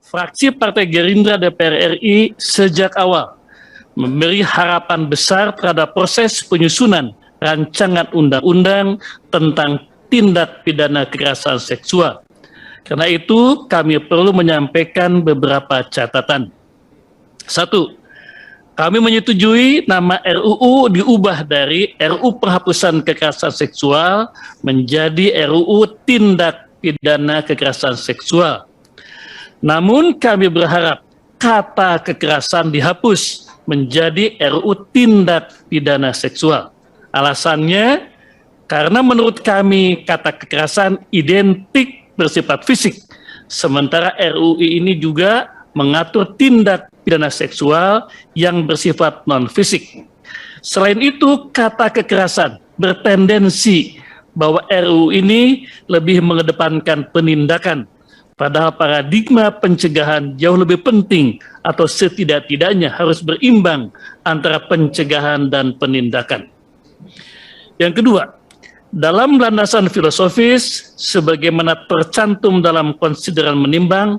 fraksi Partai Gerindra DPR RI sejak awal memberi harapan besar terhadap proses penyusunan rancangan undang-undang tentang tindak pidana kekerasan seksual. Karena itu, kami perlu menyampaikan beberapa catatan. 1. Kami menyetujui nama RUU diubah dari RUU Penghapusan Kekerasan Seksual menjadi RUU Tindak Pidana Kekerasan Seksual. Namun kami berharap kata kekerasan dihapus menjadi RUU Tindak Pidana Seksual. Alasannya, karena menurut kami kata kekerasan identik bersifat fisik, sementara RUU ini juga mengatur tindak pidana seksual yang bersifat non-fisik. Selain itu, kata kekerasan bertendensi bahwa RUU ini lebih mengedepankan penindakan, padahal paradigma pencegahan jauh lebih penting atau setidak-tidaknya harus berimbang antara pencegahan dan penindakan. Yang kedua, dalam landasan filosofis, sebagaimana tercantum dalam konsideran menimbang,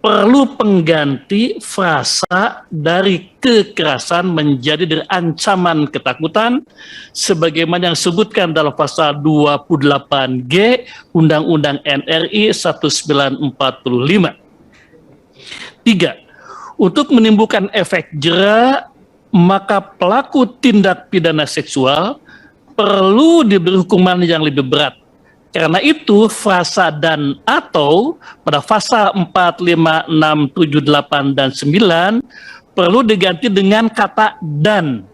perlu pengganti frasa dari kekerasan menjadi dari ancaman ketakutan, sebagaimana yang disebutkan dalam pasal 28G Undang-Undang NRI 1945. 3. Untuk menimbulkan efek jera, maka pelaku tindak pidana seksual perlu diberi hukuman yang lebih berat. Karena itu, frasa dan atau pada pasal 4, 5, 6, 7, 8, dan 9 perlu diganti dengan kata dan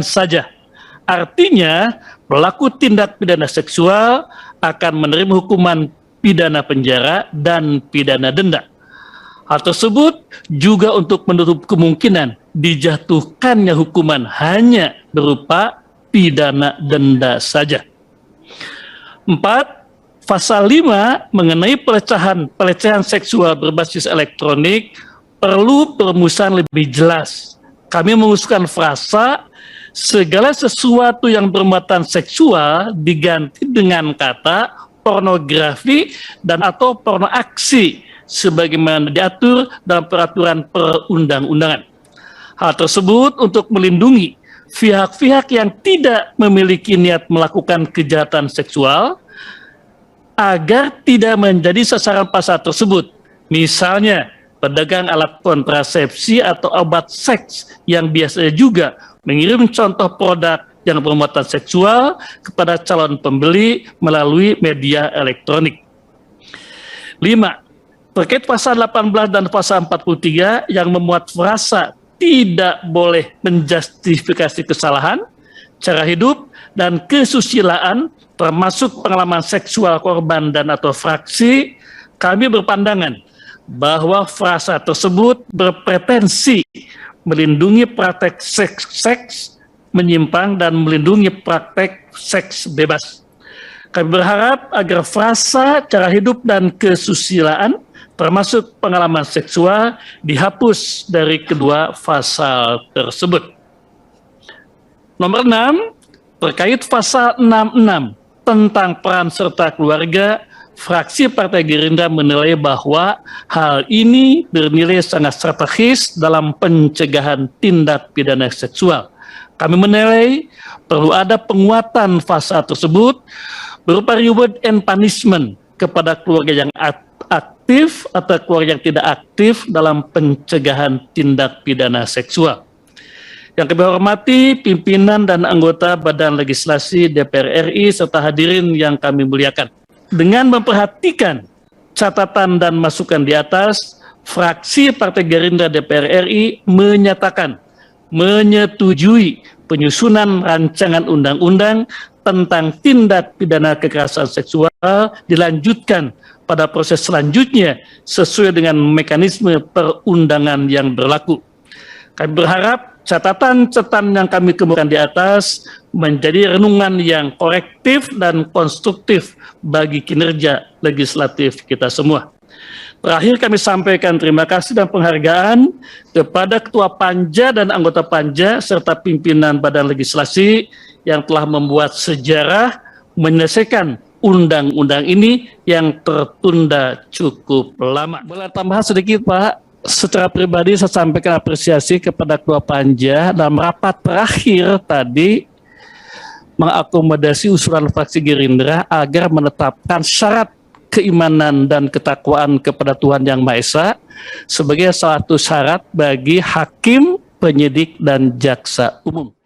saja. Artinya, pelaku tindak pidana seksual akan menerima hukuman pidana penjara dan pidana denda. Hal tersebut juga untuk menutup kemungkinan dijatuhkannya hukuman hanya berupa pidana denda saja. 4. Pasal 5 mengenai pelecehan seksual berbasis elektronik perlu perumusan lebih jelas. Kami mengusulkan frasa segala sesuatu yang bermuatan seksual diganti dengan kata pornografi dan atau porno aksi sebagaimana diatur dalam peraturan perundang-undangan. Hal tersebut untuk melindungi pihak-pihak yang tidak memiliki niat melakukan kejahatan seksual agar tidak menjadi sasaran pasal tersebut. Misalnya, pedagang alat kontrasepsi atau obat seks yang biasanya juga mengirim contoh produk yang bermuatan seksual kepada calon pembeli melalui media elektronik. 5. Terkait pasal 18 dan pasal 43 yang memuat frasa tidak boleh menjustifikasi kesalahan, cara hidup, dan kesusilaan, termasuk pengalaman seksual korban dan atau fraksi, kami berpandangan bahwa frasa tersebut berpretensi melindungi praktek seks menyimpang dan melindungi praktek seks bebas. Kami berharap agar frasa cara hidup dan kesusilaan, termasuk pengalaman seksual, dihapus dari kedua pasal tersebut. Nomor 6, terkait pasal 66 tentang peran serta keluarga, fraksi Partai Gerindra menilai bahwa hal ini bernilai sangat strategis dalam pencegahan tindak pidana seksual. Kami menilai perlu ada penguatan pasal tersebut berupa reward and punishment kepada keluarga yang aktif atau keluarga yang tidak aktif dalam pencegahan tindak pidana seksual. Yang kami hormati pimpinan dan anggota Badan Legislasi DPR RI serta hadirin yang kami muliakan. Dengan memperhatikan catatan dan masukan di atas, fraksi Partai Gerindra DPR RI menyatakan menyetujui penyusunan rancangan undang-undang tentang tindak pidana kekerasan seksual dilanjutkan pada proses selanjutnya sesuai dengan mekanisme perundangan yang berlaku. Kami berharap catatan-catatan yang kami kemukakan di atas menjadi renungan yang korektif dan konstruktif bagi kinerja legislatif kita semua. Terakhir kami sampaikan terima kasih dan penghargaan kepada Ketua Panja dan anggota Panja serta pimpinan Badan Legislasi yang telah membuat sejarah menyelesaikan undang-undang ini yang tertunda cukup lama. Boleh tambahan sedikit, Pak? Secara pribadi saya sampaikan apresiasi kepada Ketua Panja dalam rapat terakhir tadi mengakomodasi usulan fraksi Gerindra agar menetapkan syarat keimanan dan ketakwaan kepada Tuhan Yang Maha Esa sebagai salah satu syarat bagi hakim, penyidik, dan jaksa umum.